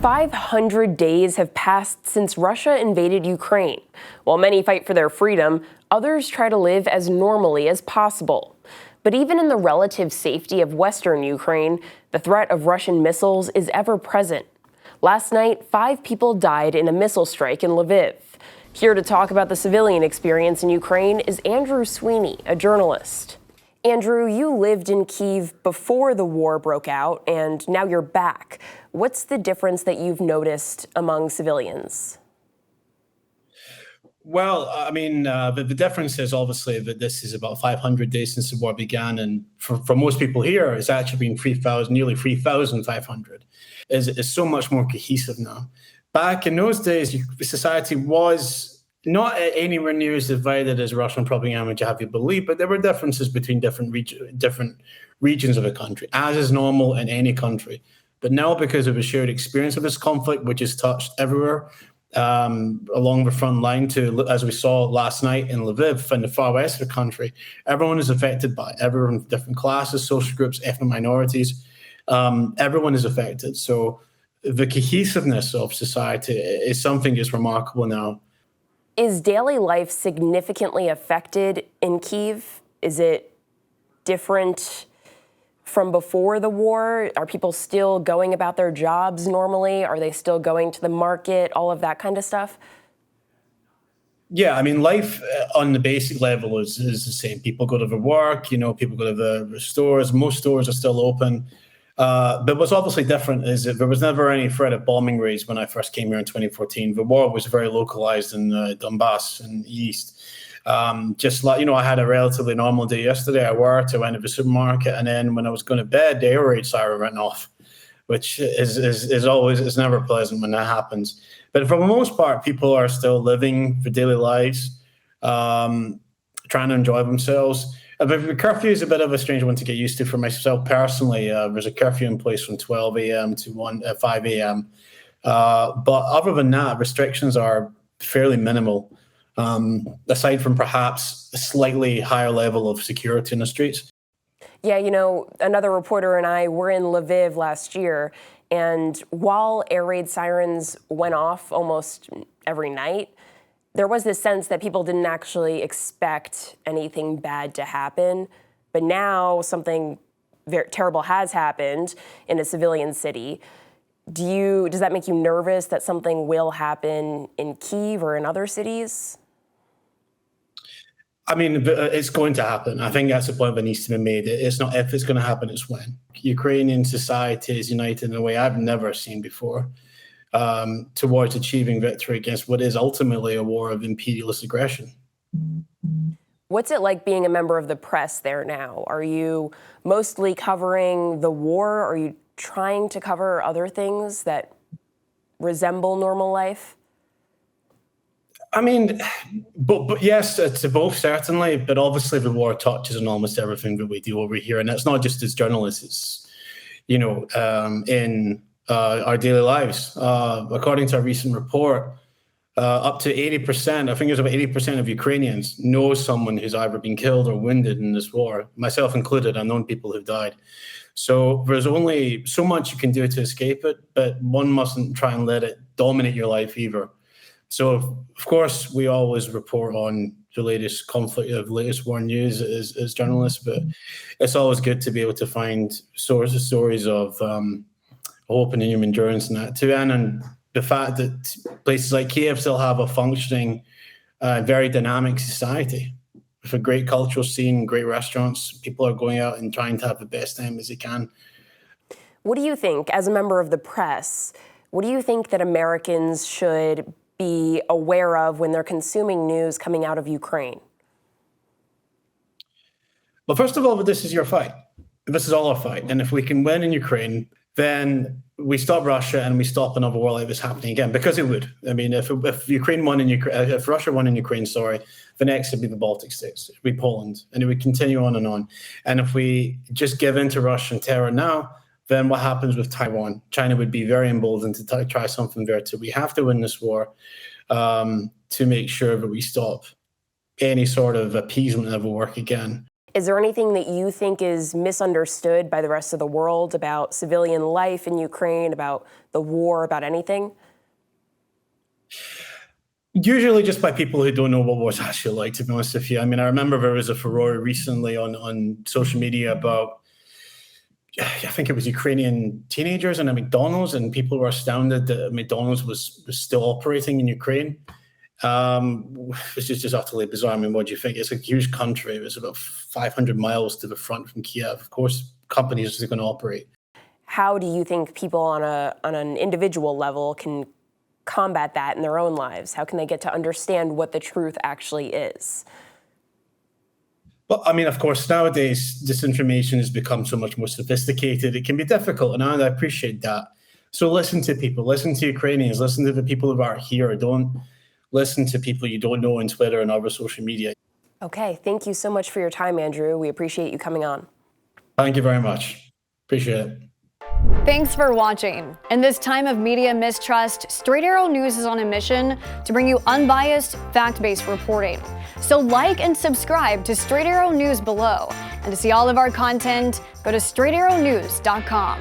500 days have passed since Russia invaded Ukraine. While many fight for their freedom, others try to live as normally as possible. But even in the relative safety of Western Ukraine, the threat of Russian missiles is ever present. Last night, 5 people died in a missile strike in Lviv. Here to talk about the civilian experience in Ukraine is Andrew Sweeney, a journalist. Andrew, you lived in Kyiv before the war broke out, and now you're back. What's the difference that you've noticed among civilians? Well, I mean, the difference is obviously that this is about 500 days since the war began, and for most people here, it's actually been 3,000, nearly 3,500. Is so much more cohesive now. Back in those days, society was not anywhere near as divided as Russian propaganda would have you believe, but there were differences between different regions of the country, as is normal in any country. But now, because of a shared experience of this conflict, which is touched everywhere along the front line, to as we saw last night in Lviv, in the far west of the country, everyone is affected by it. Everyone, different classes, social groups, ethnic minorities, everyone is affected. So the cohesiveness of society is something that's remarkable now. Is daily life significantly affected in Kyiv? Is it different from before the war? Are people still going about their jobs normally? Are they still going to the market? All of that kind of stuff? Yeah, I mean, life on the basic level is the same. People go to their work, people go to the stores. Most stores are still open. But what's obviously different is that there was never any threat of bombing raids when I first came here in 2014. The war was very localized in Donbass in the east. Just like, I had a relatively normal day yesterday. I went to the supermarket, and then when I was going to bed, the air raid siren went off, which is never pleasant when that happens. But for the most part, people are still living their daily lives, trying to enjoy themselves. But the curfew is a bit of a strange one to get used to for myself personally. There's a curfew in place from 12 a.m. to 5 a.m. But other than that, restrictions are fairly minimal, aside from perhaps a slightly higher level of security in the streets. Yeah, another reporter and I were in Lviv last year, and while air raid sirens went off almost every night, there was this sense that people didn't actually expect anything bad to happen. But now something very terrible has happened in a civilian city. Does that make you nervous that something will happen in Kyiv or in other cities? I mean, it's going to happen. I think that's the point that needs to be made. It's not if it's going to happen, it's when. Ukrainian society is united in a way I've never seen before. Towards achieving victory against what is ultimately a war of imperialist aggression. What's it like being a member of the press there now? Are you mostly covering the war? Are you trying to cover other things that resemble normal life? I mean, but yes, to both certainly, but obviously the war touches on almost everything that we do over here, and it's not just as journalists. It's in our daily lives. According to a recent report, up to 80%, I think it's about 80% of Ukrainians know someone who's either been killed or wounded in this war, myself included. I've known people who've died. So there's only so much you can do to escape it, but one mustn't try and let it dominate your life either. So, of course, we always report on the latest conflict, the latest war news as journalists, but it's always good to be able to find stories of hope and human endurance and that too. And the fact that places like Kiev still have a functioning, very dynamic society with a great cultural scene, great restaurants. People are going out and trying to have the best time as they can. What do you think, as a member of the press, what do you think that Americans should be aware of when they're consuming news coming out of Ukraine? Well, first of all, this is your fight. This is all our fight. And if we can win in Ukraine, then we stop Russia and we stop another war like this happening again, because it would. I mean, if Ukraine won in Ukraine, if Russia won in Ukraine, the next would be the Baltic states, it would be Poland, and it would continue on and on. And if we just give in to Russian terror now, then what happens with Taiwan? China would be very emboldened to try something there too. We have to win this war to make sure that we stop any sort of appeasement that will work again. Is there anything that you think is misunderstood by the rest of the world about civilian life in Ukraine, about the war, about anything? Usually just by people who don't know what war's actually like, to be honest with you. I mean, I remember there was a furore recently on social media about, I think it was Ukrainian teenagers in a McDonald's, and people were astounded that McDonald's was still operating in Ukraine. Which is just utterly bizarre. I mean, what do you think? It's a huge country. It was about 500 miles to the front from Kiev. Of course, companies are going to operate. How do you think people on an individual level can combat that in their own lives? How can they get to understand what the truth actually is? Well, I mean, of course, nowadays, disinformation has become so much more sophisticated. It can be difficult, and I appreciate that. So listen to people, listen to Ukrainians, listen to the people who are here. Don't listen to people you don't know on Twitter and other social media. Okay, thank you so much for your time, Andrew. We appreciate you coming on. Thank you very much. Appreciate it. Thanks for watching. In this time of media mistrust, Straight Arrow News is on a mission to bring you unbiased, fact-based reporting. So like and subscribe to Straight Arrow News below. And to see all of our content, go to straightarrownews.com.